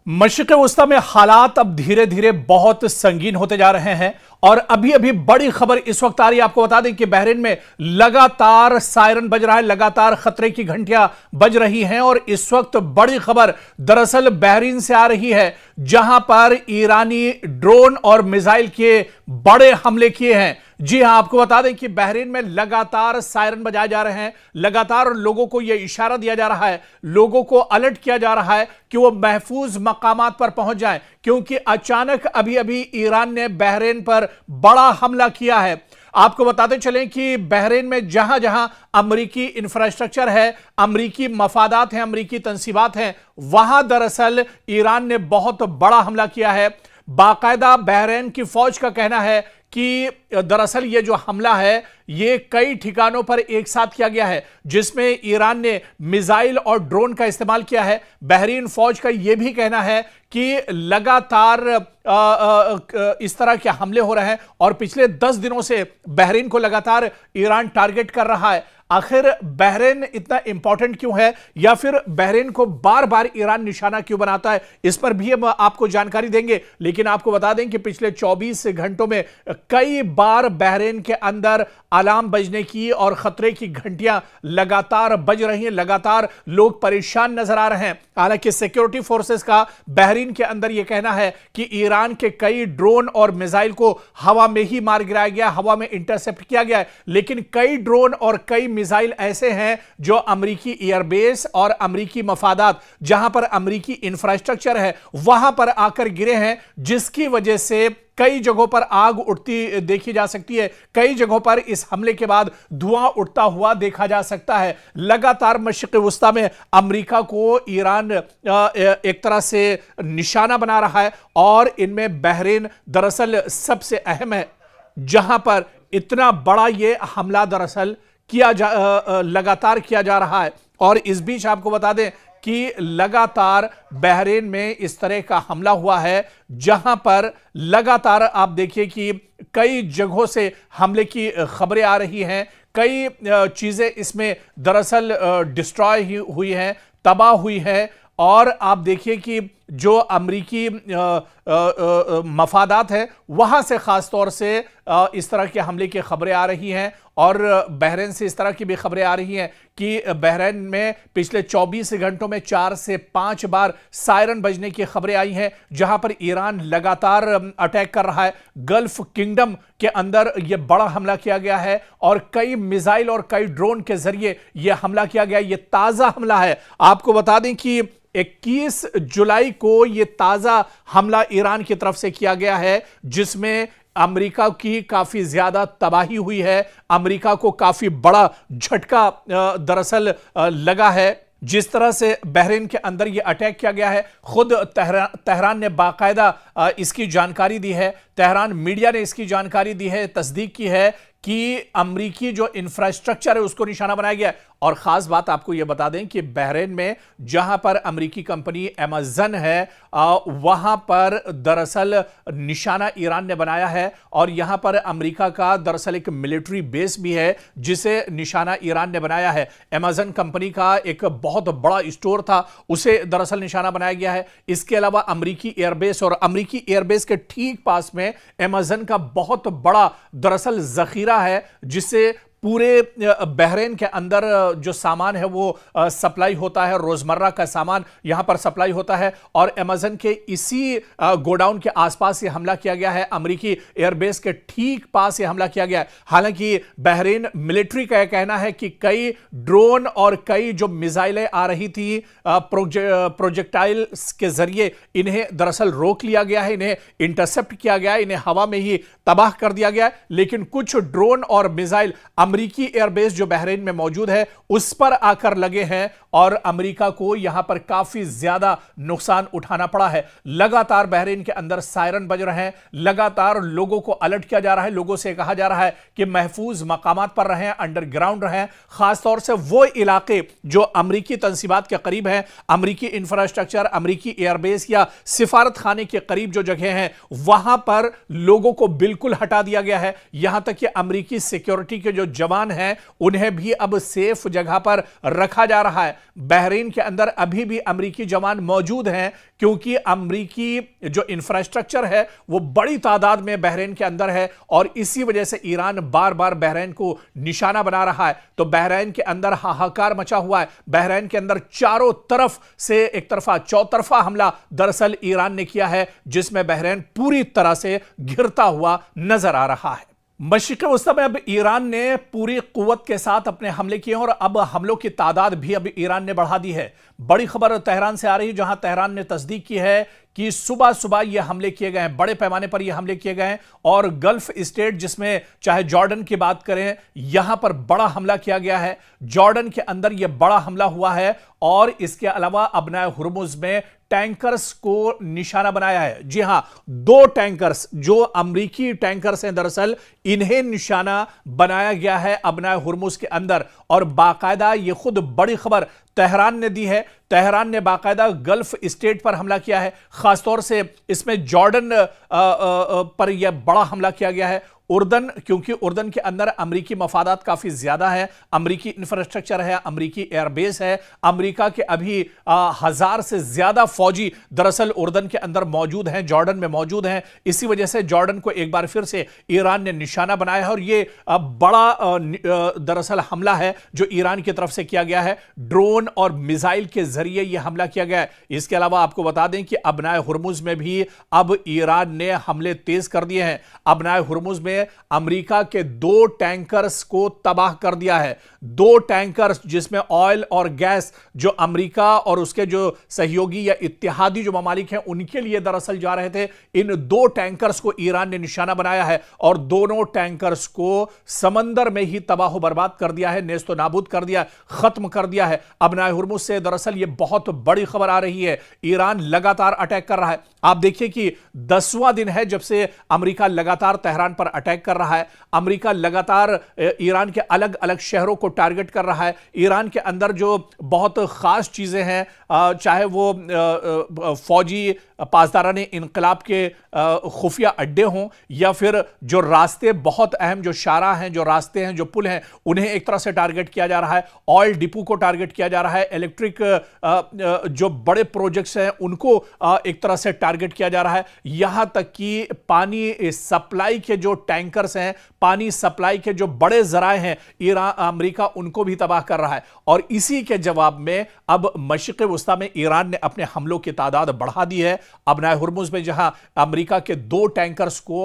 मशरिक़ वस्ता में हालात अब धीरे धीरे बहुत संगीन होते जा रहे हैं और अभी अभी बड़ी खबर इस वक्त आ रही है। आपको बता दें कि बहरीन में लगातार सायरन बज रहा है, लगातार खतरे की घंटियां बज रही हैं और इस वक्त बड़ी खबर दरअसल बहरीन से आ रही है, जहां पर ईरानी ड्रोन और मिसाइल के बड़े हमले किए हैं। जी हां, आपको बता दें कि बहरीन में लगातार सायरन बजाए जा रहे हैं, लगातार लोगों को यह इशारा दिया जा रहा है, लोगों को अलर्ट किया जा रहा है कि वो महफूज मकामात पर पहुंच जाएं, क्योंकि अचानक अभी अभी ईरान ने बहरीन पर बड़ा हमला किया है। आपको बताते चलें कि बहरीन में जहां जहां अमरीकी इंफ्रास्ट्रक्चर है, अमरीकी मफादात हैं, अमरीकी तंसीबात हैं, वहां दरअसल ईरान ने बहुत बड़ा हमला किया है। बाकायदा बहरीन की फौज का कहना है कि दरअसल ये जो हमला है ये कई ठिकानों पर एक साथ किया गया है, जिसमें ईरान ने मिसाइल और ड्रोन का इस्तेमाल किया है। बहरीन फौज का यह भी कहना है कि लगातार इस तरह के हमले हो रहे हैं और पिछले 10 दिनों से बहरीन को लगातार ईरान टारगेट कर रहा है। आखिर बहरीन इतना इंपॉर्टेंट क्यों है, या फिर बहरीन को बार बार ईरान निशाना क्यों बनाता है, इस पर भी हम आपको जानकारी देंगे। लेकिन आपको बता दें कि पिछले 24 घंटों में कई बार बहरीन के अंदर अलार्म बजने की और खतरे की घंटियां लगातार बज रही हैं, लगातार लोग परेशान नजर आ रहे हैं। हालांकि सिक्योरिटी फोर्सेस का बहरीन के अंदर यह कहना है कि ईरान के कई ड्रोन और मिसाइल को हवा में ही मार गिराया गया, हवा में इंटरसेप्ट किया गया है। लेकिन कई ड्रोन और कई मिसाइल ऐसे हैं जो अमरीकी एयरबेस और अमरीकी मफादात, जहां पर अमरीकी इंफ्रास्ट्रक्चर है, वहां पर आकर गिरे हैं, जिसकी वजह से कई जगहों पर आग उठती देखी जा सकती है। कई जगहों पर इस हमले के बाद धुआं उठता हुआ देखा जा सकता है। लगातार मशरिक़ वस्ता में अमेरिका को ईरान एक तरह से निशाना बना रहा है और इनमें बहरीन दरअसल सबसे अहम है, जहां पर इतना बड़ा ये हमला दरअसल लगातार किया जा रहा है। और इस बीच आपको बता दें कि लगातार बहरीन में इस तरह का हमला हुआ है, जहां पर लगातार आप देखिए कि कई जगहों से हमले की खबरें आ रही हैं। कई चीजें इसमें दरअसल डिस्ट्रॉय हुई हैं, तबाह हुई है। और आप देखिए कि जो अमरीकी मफादात है, वहां से खास तौर से इस तरह के हमले की खबरें आ रही हैं। और बहरीन से इस तरह की भी खबरें आ रही हैं कि बहरीन में पिछले 24 घंटों में 4 से 5 बार सायरन बजने की खबरें आई हैं, जहां पर ईरान लगातार अटैक कर रहा है। गल्फ किंगडम के अंदर यह बड़ा हमला किया गया है और कई मिसाइल और कई ड्रोन के जरिए यह हमला किया गया। यह ताजा हमला है। आपको बता दें कि 21 जुलाई को यह ताजा हमला ईरान की तरफ से किया गया है, जिसमें अमेरिका की काफी ज्यादा तबाही हुई है। अमेरिका को काफी बड़ा झटका दरअसल लगा है। जिस तरह से बहरीन के अंदर यह अटैक किया गया है, खुद तेहरान ने बाकायदा इसकी जानकारी दी है। तेहरान मीडिया ने इसकी जानकारी दी है, तस्दीक की है कि अमरीकी जो इंफ्रास्ट्रक्चर है उसको निशाना बनाया गया है। और खास बात आपको यह बता दें कि बहरीन में जहां पर अमरीकी कंपनी अमेज़न है, वहां पर दरअसल निशाना ईरान ने बनाया है। और यहां पर अमरीका का दरअसल एक मिलिट्री बेस भी है, जिसे निशाना ईरान ने बनाया है। अमेज़न कंपनी का एक बहुत बड़ा स्टोर था, उसे दरअसल निशाना बनाया गया है। इसके अलावा अमरीकी एयरबेस और अमरीकी एयरबेस के ठीक पास में अमेज़न का बहुत बड़ा दरअसल जखीरा है, जिससे पूरे बहरीन के अंदर जो सामान है वो सप्लाई होता है, रोजमर्रा का सामान यहां पर सप्लाई होता है। और अमेज़न के इसी गोडाउन के आसपास ये हमला किया गया है, अमेरिकी एयरबेस के ठीक पास ये हमला किया गया है। हालांकि बहरीन मिलिट्री का यह कहना है कि कई ड्रोन और कई जो मिसाइलें आ रही थी प्रोजेक्टाइल्स के जरिए, इन्हें दरअसल रोक लिया गया है, इन्हें इंटरसेप्ट किया गया है, इन्हें हवा में ही तबाह कर दिया गया है। लेकिन कुछ ड्रोन और मिसाइल अमरीकी एयरबेस जो बहरीन में मौजूद है उस पर आकर लगे हैं और अमेरिका को यहां पर काफी ज्यादा नुकसान उठाना पड़ा है। लगातार बहरीन के अंदर सायरन बज रहे हैं, लगातार लोगों को अलर्ट किया जा रहा है, लोगों से कहा जा रहा है कि महफूज मकामात पर रहें, अंडरग्राउंड रहें। खासतौर से वो इलाके जो अमरीकी तंसीबात के करीब हैं, अमरीकी इंफ्रास्ट्रक्चर, अमरीकी एयरबेस या सिफारत खाने के करीब जो जगह हैं, वहां पर लोगों को बिल्कुल हटा दिया गया है। यहां तक कि अमरीकी सिक्योरिटी के जो जवान हैं उन्हें भी अब सेफ जगह पर रखा जा रहा है। बहरीन के अंदर अभी भी अमेरिकी जवान मौजूद हैं, क्योंकि अमेरिकी जो इंफ्रास्ट्रक्चर है वो बड़ी तादाद में बहरीन के अंदर है और इसी वजह से ईरान बार बार बहरीन को निशाना बना रहा है। तो बहरीन के अंदर हाहाकार मचा हुआ है। बहरीन के अंदर चारों तरफ से एक तरफा चौतरफा हमला दरअसल ईरान ने किया है, जिसमें बहरीन पूरी तरह से घिरता हुआ नजर आ रहा है। मशरिक़ वस्ता में अब ईरान ने पूरी कुव्वत के साथ अपने हमले किए और अब हमलों की तादाद भी अब ईरान ने बढ़ा दी है। बड़ी खबर तेहरान से आ रही है, जहां तेहरान ने तस्दीक की है कि सुबह सुबह ये हमले किए गए हैं, बड़े पैमाने पर ये हमले किए गए हैं और गल्फ स्टेट जिसमें चाहे जॉर्डन की बात करें, यहां पर बड़ा हमला किया गया है। जॉर्डन के अंदर यह बड़ा हमला हुआ है और इसके अलावा अबनाए हुर्मुज में टैंकर्स को निशाना बनाया है। जी हां, 2 टैंकर्स जो अमेरिकी टैंकर्स हैं, दरअसल इन्हें निशाना बनाया गया है अबनाए हुर्मुज के अंदर। और बाकायदा ये खुद बड़ी खबर तेहरान ने दी है। तेहरान ने बाकायदा गल्फ स्टेट पर हमला किया है, खासतौर से इसमें जॉर्डन पर यह बड़ा हमला किया गया है। उर्दन, क्योंकि उर्दन के अंदर अमेरिकी मफादात काफी ज्यादा है, अमेरिकी इंफ्रास्ट्रक्चर है, अमेरिकी एयरबेस है। अमेरिका के अभी 1000 से ज्यादा फौजी दरअसल उर्दन के अंदर मौजूद हैं, जॉर्डन में मौजूद हैं। इसी वजह से जॉर्डन को एक बार फिर से ईरान ने निशाना बनाया है और यह बड़ा दरअसल हमला है जो ईरान की तरफ से किया गया है। ड्रोन और मिसाइल के जरिए यह हमला किया गया है। इसके अलावा आपको बता दें कि अबनाए हुर्मुज में भी अब ईरान ने हमले तेज कर दिए हैं। अबनाए हुर्मुज में अमेरिका के 2 टैंकर्स को तबाह कर दिया है। 2 टैंकर्स जिसमें ऑयल और गैस जो अमेरिका और उसके जो सहयोगी या इत्तेहादी जो ममालिक हैं उनके लिए दरअसल जा रहे थे, इन 2 टैंकर्स को ईरान ने निशाना बनाया है और दोनों टैंकर्स को समंदर में ही तबाह बर्बाद कर दिया है, नेस्तो नाबूद कर दिया, खत्म कर दिया है। अबनाए हुर्मुज से दरअसल यह बहुत बड़ी खबर आ रही है। ईरान लगातार अटैक कर रहा है। आप देखिए कि 10वां दिन है जब से अमेरिका लगातार तेहरान पर अटैक कर रहा है। अमेरिका लगातार ईरान के अलग अलग शहरों को टारगेट कर रहा है। ईरान के अंदर जो बहुत खास चीजें हैं, चाहे वो फौजी पासदाराने इनकलाब के खुफिया अड्डे हों या फिर जो रास्ते बहुत अहम जो शाहराह हैं, जो रास्ते हैं, जो पुल हैं, उन्हें एक तरह से टारगेट किया जा रहा है। ऑयल डिपो को टारगेट किया जा रहा है। इलेक्ट्रिक जो बड़े प्रोजेक्ट्स हैं उनको एक तरह से टारगेट किया जा रहा है। यहां तक कि पानी सप्लाई के जो टैंकर्स हैं, पानी सप्लाई के जो बड़े जराए हैं, ईरान अमेरिका उनको भी तबाह कर रहा है। और इसी के जवाब में अब मशरिक़ वस्ता में ईरान ने अपने हमलों की तादाद बढ़ा दी है। अबनाए हुर्मुज में जहां अमेरिका के 2 टैंकर्स को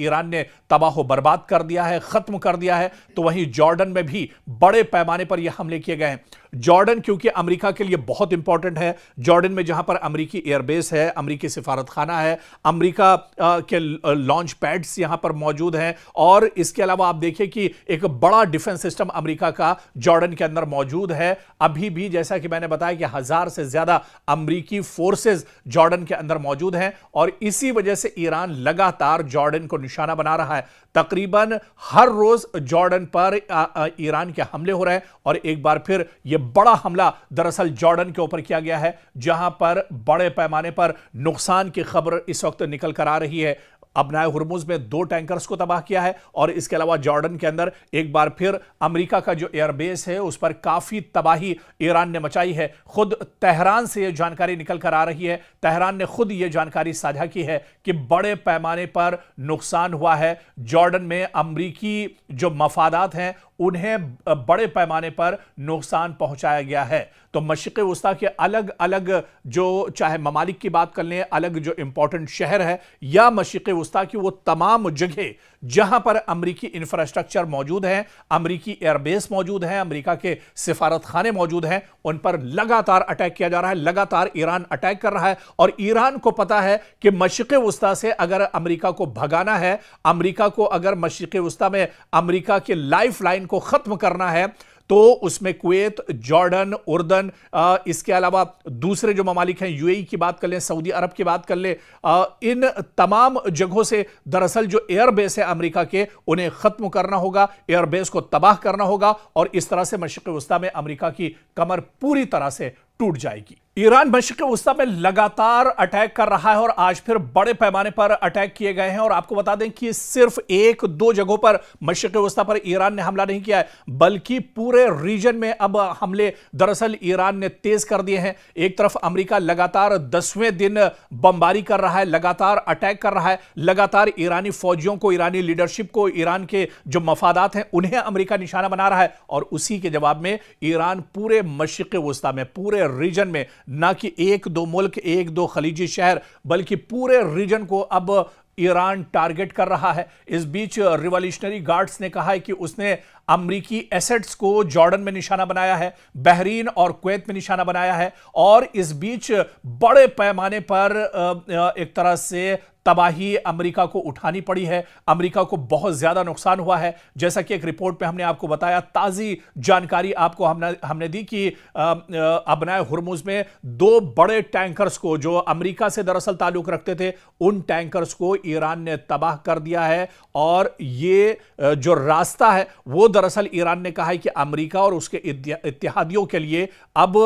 ईरान ने तबाह बर्बाद कर दिया है, खत्म कर दिया है, तो वहीं जॉर्डन में भी बड़े पैमाने पर यह हमले किए गए हैं। जॉर्डन क्योंकि अमेरिका के लिए बहुत इंपॉर्टेंट है। जॉर्डन में जहां पर अमेरिकी एयरबेस है, अमेरिकी सिफारतखाना है, अमेरिका के लॉन्च पैड्स यहां पर मौजूद हैं और इसके अलावा आप देखिए कि एक बड़ा डिफेंस सिस्टम अमेरिका का जॉर्डन के अंदर मौजूद है। अभी भी जैसा कि मैंने बताया कि 1000 से ज्यादा अमेरिकी फोर्सेस जॉर्डन के अंदर मौजूद हैं और इसी वजह से ईरान लगातार जॉर्डन को निशाना बना रहा है। तकरीबन हर रोज जॉर्डन पर ईरान के हमले हो रहे हैं और एक बार फिर यह बड़ा हमला दरअसल जॉर्डन के ऊपर किया गया है, जहां पर बड़े पैमाने पर नुकसान की खबर इस वक्त निकल कर आ रही है। अबनाए हुर्मुज में 2 टैंकर्स को तबाह किया है और इसके अलावा जॉर्डन के अंदर एक बार फिर अमेरिका का जो एयरबेस है उस पर काफी तबाही ईरान ने मचाई है। खुद तेहरान से यह जानकारी निकल कर आ रही है, तेहरान ने खुद यह जानकारी साझा की है कि बड़े पैमाने पर नुकसान हुआ है। जॉर्डन में अमेरिकी जो मफादात हैं उन्हें बड़े पैमाने पर नुकसान पहुंचाया गया है। तो मशरिक़ वस्ता के अलग अलग जो चाहे ममालिक की बात कर लें, अलग जो इंपॉर्टेंट शहर है या मशरिक़ वस्ता की वो तमाम जगह जहां पर अमेरिकी इंफ्रास्ट्रक्चर मौजूद है, अमेरिकी एयरबेस मौजूद है, अमेरिका के सिफारतखाने मौजूद हैं, उन पर लगातार अटैक किया जा रहा है। लगातार ईरान अटैक कर रहा है और ईरान को पता है कि मशरिक़ वस्ता से अगर अमेरिका को भगाना है, अमेरिका को अगर मशरिक़ वस्ता में अमेरिका के लाइफ लाइन को खत्म करना है, तो उसमें कुवैत, जॉर्डन, उर्दन, इसके अलावा दूसरे जो ममालिक हैं, यूएई की बात कर लें, सऊदी अरब की बात कर लें, इन तमाम जगहों से दरअसल जो एयरबेस है अमेरिका के, उन्हें खत्म करना होगा, एयरबेस को तबाह करना होगा और इस तरह से मशरिक़ वस्ता में अमेरिका की कमर पूरी तरह से टूट जाएगी। ईरान मशरिक़ वस्ता में लगातार अटैक कर रहा है और आज फिर बड़े पैमाने पर अटैक किए गए हैं। और आपको बता दें कि सिर्फ एक दो जगहों पर मशरिक़ वस्ता पर ईरान ने हमला नहीं किया है, बल्कि पूरे रीजन में अब हमले दरअसल ईरान ने तेज कर दिए हैं। एक तरफ अमेरिका लगातार 10वें दिन बमबारी कर रहा है, लगातार अटैक कर रहा है, लगातार ईरानी फौजियों को, ईरानी लीडरशिप को, ईरान के जो मफादात हैं उन्हें अमेरिका निशाना बना रहा है। और उसी के जवाब में ईरान पूरे मशरिक़ वस्ता में, पूरे रीजन में, ना कि एक दो मुल्क, एक दो खलीजी शहर, बल्कि पूरे रीजन को अब ईरान टारगेट कर रहा है। इस बीच रिवॉल्यूशनरी गार्ड्स ने कहा है कि उसने अमरीकी एसेट्स को जॉर्डन में निशाना बनाया है, बहरीन और कुवैत में निशाना बनाया है। और इस बीच बड़े पैमाने पर एक तरह से तबाही अमेरिका को उठानी पड़ी है। अमेरिका को बहुत ज्यादा नुकसान हुआ है। जैसा कि एक रिपोर्ट में हमने आपको बताया, ताजी जानकारी आपको हमने दी कि अबनाए हुर्मुज में दो बड़े टैंकर्स को, जो अमेरिका से दरअसल ताल्लुक रखते थे, उन टैंकर्स को ईरान ने तबाह कर दिया है। और ये जो रास्ता है वो दरअसल ईरान ने कहा है कि अमेरिका और उसके इत्तेहादियों के लिए अब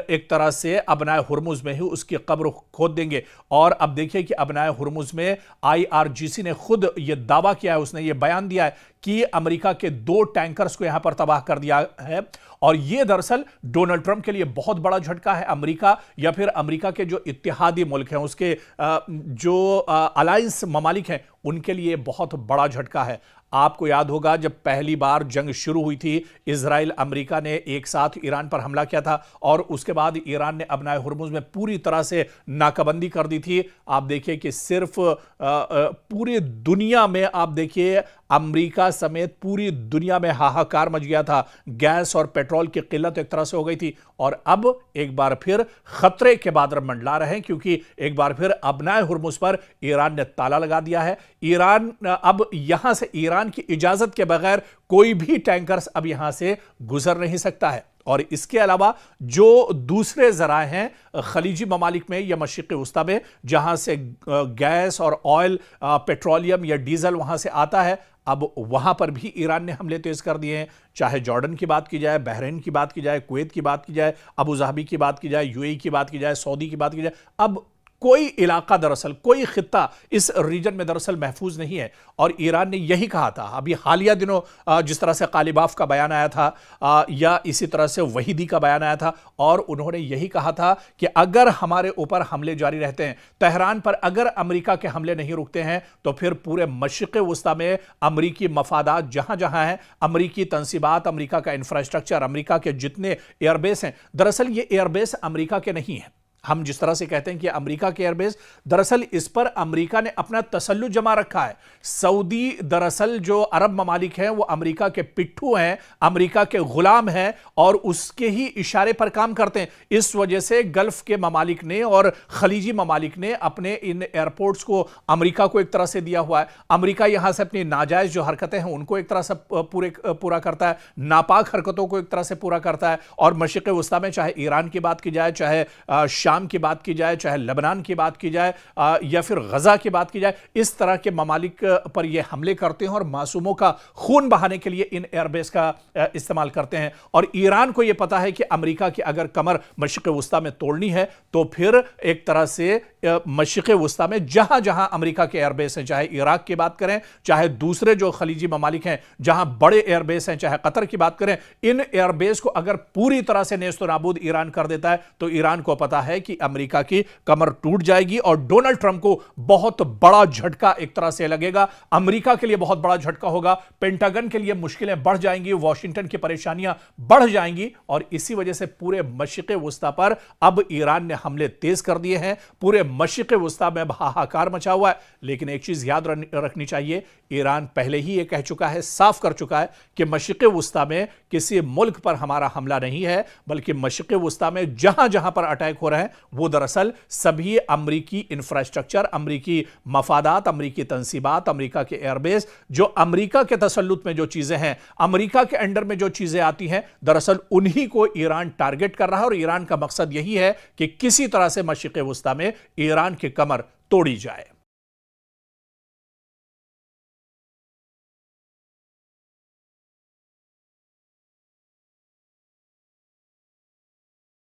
एक तरह से अबनाए हुर्मुज में ही उसकी कब्र खोद देंगे। और अब देखिए कि अबनाए हुर्मुज में IRGC ने खुद यह दावा किया है, उसने यह बयान दिया है कि अमेरिका के दो टैंकर्स को यहां पर तबाह कर दिया है। और यह दरअसल डोनाल्ड ट्रंप के लिए बहुत बड़ा झटका है। अमेरिका या फिर अमेरिका के जो इत्तेहादी मुल्क हैं, उसके जो अलायंस ममालिक हैं, उनके लिए बहुत बड़ा झटका है। आपको याद होगा जब पहली बार जंग शुरू हुई थी, इजराइल अमेरिका ने एक साथ ईरान पर हमला किया था और उसके बाद ईरान ने अबनाए हुर्मुज में पूरी तरह से नाकाबंदी कर दी थी। आप देखिए कि सिर्फ पूरी दुनिया में, आप देखिए अमेरिका समेत पूरी दुनिया में हाहाकार मच गया था। गैस और पेट्रोल की किल्लत एक तरह से हो गई थी। और अब एक बार फिर खतरे के बादल मंडला रहे हैं, क्योंकि एक बार फिर अबनाए हुर्मुज पर ईरान ने ताला लगा दिया है। ईरान अब यहां से, ईरान की इजाजत के बगैर कोई भी टैंकर्स अब यहां से गुजर नहीं सकता है। और इसके अलावा जो दूसरे जराए हैं खलीजी ममालिक में या मशरिक़ वस्ता में, जहां से गैस और ऑयल, पेट्रोलियम या डीजल वहां से आता है, अब वहां पर भी ईरान ने हमले तेज कर दिए हैं। चाहे जॉर्डन की बात की जाए, बहरीन की बात की जाए, कुवैत की बात की जाए, अबू धाबी की बात की जाए, UAE की बात की जाए, सऊदी की बात की जाए, अब कोई इलाका दरअसल, कोई खित्ता इस रीजन में दरअसल महफूज नहीं है। और ईरान ने यही कहा था अभी हालिया दिनों, जिस तरह से कालिबाफ का बयान आया था या इसी तरह से वहीदी का बयान आया था, और उन्होंने यही कहा था कि अगर हमारे ऊपर हमले जारी रहते हैं, तेहरान पर अगर अमेरिका के हमले नहीं रुकते हैं, तो फिर पूरे मशरिक़ वस्ता में अमरीकी मफादात जहां जहां हैं, अमरीकी तंसीबात, अमरीका का इंफ्रास्ट्रक्चर, अमरीका के जितने एयरबेस हैं, दरअसल ये एयरबेस अमरीका के नहीं हैं। हम जिस तरह से कहते हैं कि अमेरिका के एयरबेस, दरअसल इस पर अमेरिका ने अपना तसल्लुत जमा रखा है। सऊदी दरअसल जो अरब ममालिक हैं वो अमेरिका के पिट्ठू हैं, अमेरिका के गुलाम हैं और उसके ही इशारे पर काम करते हैं। इस वजह से गल्फ के ममालिक ने और खलीजी ममालिक ने अपने इन एयरपोर्ट्स को अमेरिका को एक तरह से दिया हुआ है। अमेरिका यहां से अपनी नाजायज जो हरकतें हैं उनको एक तरह से पूरा करता है, नापाक हरकतों को एक तरह से पूरा करता है। और मशरिक़ वस्ता में चाहे ईरान की बात की जाए, चाहे शाम की बात की जाए, चाहे लेबनान की बात की जाए या फिर गजा की बात की जाए, इस तरह के ममालिक पर ये हमले करते हैं और मासूमों का खून बहाने के लिए इन एयरबेस का इस्तेमाल करते हैं। और ईरान को यह पता है कि अमेरिका की अगर कमर मशरिक़ वस्ता में तोड़नी है, तो फिर एक तरह से मशरिक़ वस्ता में जहां जहां अमेरिका के एयरबेस हैं, चाहे इराक की बात करें, चाहे दूसरे जो खलीजी ममालिक हैं जहां बड़े एयरबेस हैं, चाहे कतर की बात करें, इन एयरबेस को अगर पूरी तरह से नेस्त नाबूद ईरान कर देता है, तो ईरान को पता है कि अमेरिका की कमर टूट जाएगी और डोनाल्ड ट्रंप को बहुत बड़ा झटका एक तरह से लगेगा। अमेरिका के लिए बहुत बड़ा झटका होगा, पेंटागन के लिए मुश्किलें बढ़ जाएंगी, वॉशिंगटन की परेशानियां बढ़ जाएंगी। और इसी वजह से पूरे मशरिक़ वस्ता पर अब ईरान ने हमले तेज कर दिए हैं। पूरे मशरिक़ वस्ता में हाहाकार मचा हुआ है। लेकिन एक चीज याद रखनी चाहिए, ईरान पहले ही यह कह चुका है, साफ कर चुका है कि मशरिक़ वस्ता में किसी मुल्क पर हमारा हमला नहीं है, बल्कि मशरिक़ वस्ता में जहां जहां पर अटैक हो रहे हैं वो दरअसल सभी अमरीकी इंफ्रास्ट्रक्चर, अमरीकी मफादात, अमरीकी तंसीबात, अमरीका के एयरबेस, जो अमरीका के तसल्लुत में जो चीजें हैं, अमरीका के अंडर में जो चीजें आती हैं, दरअसल उन्हीं को ईरान टारगेट कर रहा है। और ईरान का मकसद यही है कि किसी तरह से मशरिक़ वस्ता में ईरान की कमर तोड़ी जाए।